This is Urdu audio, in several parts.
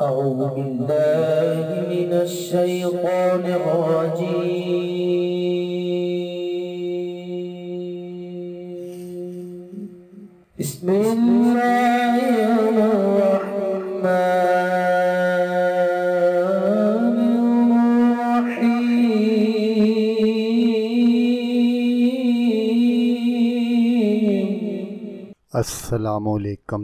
أعوذ بالله من الشيطان الرجيم. بسم الله الرحمن الرحيم. السلام علیکم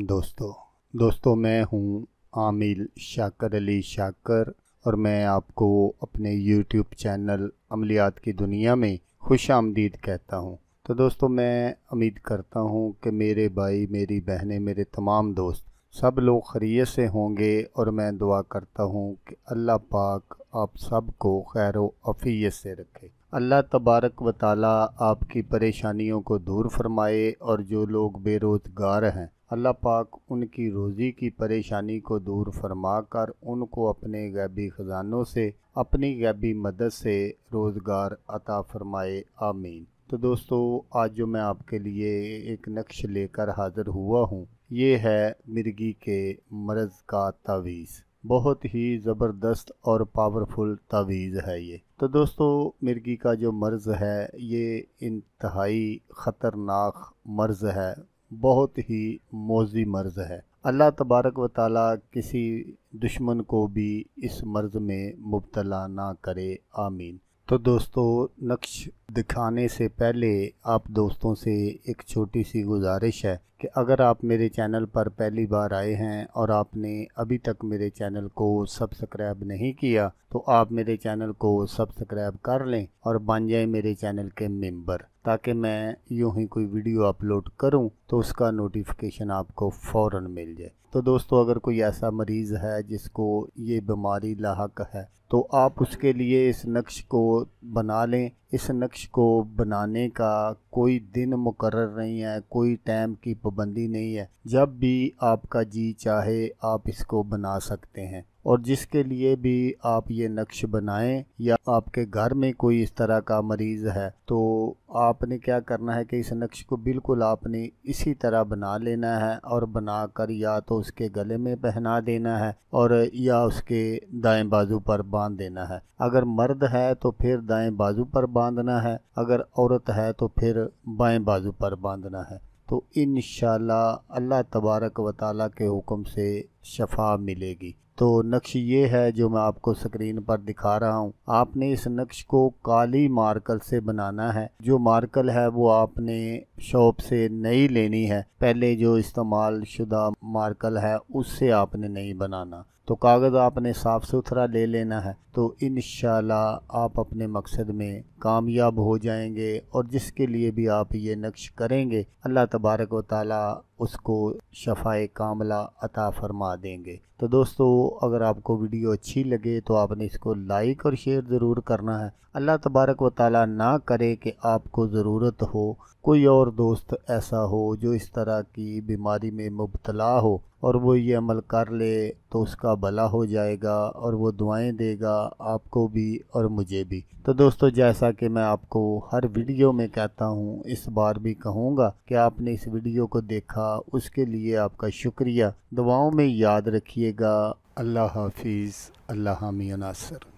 دوستو میں ہوں عامل شاکر علی شاکر اور میں آپ کو اپنے یوٹیوب چینل عملیات کی دنیا میں خوش آمدید کہتا ہوں۔ تو دوستو میں امید کرتا ہوں کہ میرے بھائی، میری بہنیں، میرے تمام دوست سب لوگ خیریت سے ہوں گے، اور میں دعا کرتا ہوں کہ اللہ پاک آپ سب کو خیر و عافیت سے رکھے۔ اللہ تبارک و تعالیٰ آپ کی پریشانیوں کو دور فرمائے، اور جو لوگ بے روزگار ہیں اللہ پاک ان کی روزی کی پریشانی کو دور فرما کر ان کو اپنے غیبی خزانوں سے، اپنی غیبی مدد سے روزگار عطا فرمائے، آمین۔ تو دوستو آج جو میں آپ کے لیے ایک نقش لے کر حاضر ہوا ہوں، یہ ہے مرگی کے مرض کا تعویذ۔ بہت ہی زبردست اور پاورفل تعویذ ہے یہ۔ تو دوستو مرگی کا جو مرض ہے یہ انتہائی خطرناک مرض ہے، بہت ہی موذی مرض ہے۔ اللہ تبارک و تعالیٰ کسی دشمن کو بھی اس مرض میں مبتلا نہ کرے، آمین۔ تو دوستو نقش دکھانے سے پہلے آپ دوستوں سے ایک چھوٹی سی گزارش ہے کہ اگر آپ میرے چینل پر پہلی بار آئے ہیں اور آپ نے ابھی تک میرے چینل کو سبسکرائب نہیں کیا تو آپ میرے چینل کو سبسکرائب کر لیں اور بن جائیں میرے چینل کے ممبر، تاکہ میں یوں ہی کوئی ویڈیو اپلوڈ کروں تو اس کا نوٹیفیکیشن آپ کو فوراً مل جائے۔ تو دوستو اگر کوئی ایسا مریض ہے جس کو یہ بیماری لاحق ہے تو آپ اس کے لیے اس نقش کو بنا لیں۔ اس نقش کو بنانے کا کوئی دن مقرر نہیں ہے، کوئی ٹائم کی پابندی نہیں ہے، جب بھی آپ کا جی چاہے آپ اس کو بنا سکتے ہیں۔ اور جس کے لیے بھی آپ یہ نقش بنائیں یا آپ کے گھر میں کوئی اس طرح کا مریض ہے تو آپ نے کیا کرنا ہے کہ اس نقش کو بالکل آپ نے اسی طرح بنا لینا ہے، اور بنا کر یا تو اس کے گلے میں پہنا دینا ہے اور یا اس کے دائیں بازو پر باندھ دینا ہے۔ اگر مرد ہے تو پھر دائیں بازو پر باندھنا ہے، اگر عورت ہے تو پھر بائیں بازو پر باندھنا ہے۔ تو انشاءاللہ اللہ تبارک و تعالیٰ کے حکم سے شفا ملے گی۔ تو نقش یہ ہے جو میں آپ کو سکرین پر دکھا رہا ہوں۔ آپ نے اس نقش کو کالی مارکر سے بنانا ہے۔ جو مارکر ہے وہ آپ نے شاپ سے نئی لینی ہے، پہلے جو استعمال شدہ مارکر ہے اس سے آپ نے نہیں بنانا۔ تو کاغذ آپ نے صاف ستھرا لے لینا ہے، تو انشاءاللہ آپ اپنے مقصد میں کامیاب ہو جائیں گے، اور جس کے لیے بھی آپ یہ نقش کریں گے اللہ تبارک و تعالیٰ اس کو شفائے کاملہ عطا فرما دیں گے۔ تو دوستو اگر آپ کو ویڈیو اچھی لگے تو آپ نے اس کو لائک اور شیئر ضرور کرنا ہے۔ اللہ تبارک و تعالیٰ نہ کرے کہ آپ کو ضرورت ہو، کوئی اور دوست ایسا ہو جو اس طرح کی بیماری میں مبتلا ہو اور وہ یہ عمل کر لے تو اس کا بھلا ہو جائے گا، اور وہ دعائیں دے گا آپ کو بھی اور مجھے بھی۔ تو دوستو جیسا کہ میں آپ کو ہر ویڈیو میں کہتا ہوں، اس بار بھی کہوں گا کہ آپ نے اس ویڈیو کو دیکھا، اس کے لیے آپ کا شکریہ۔ دعاؤں میں یاد رکھیے گا۔ اللہ حافظ، اللہ حامی و ناصر۔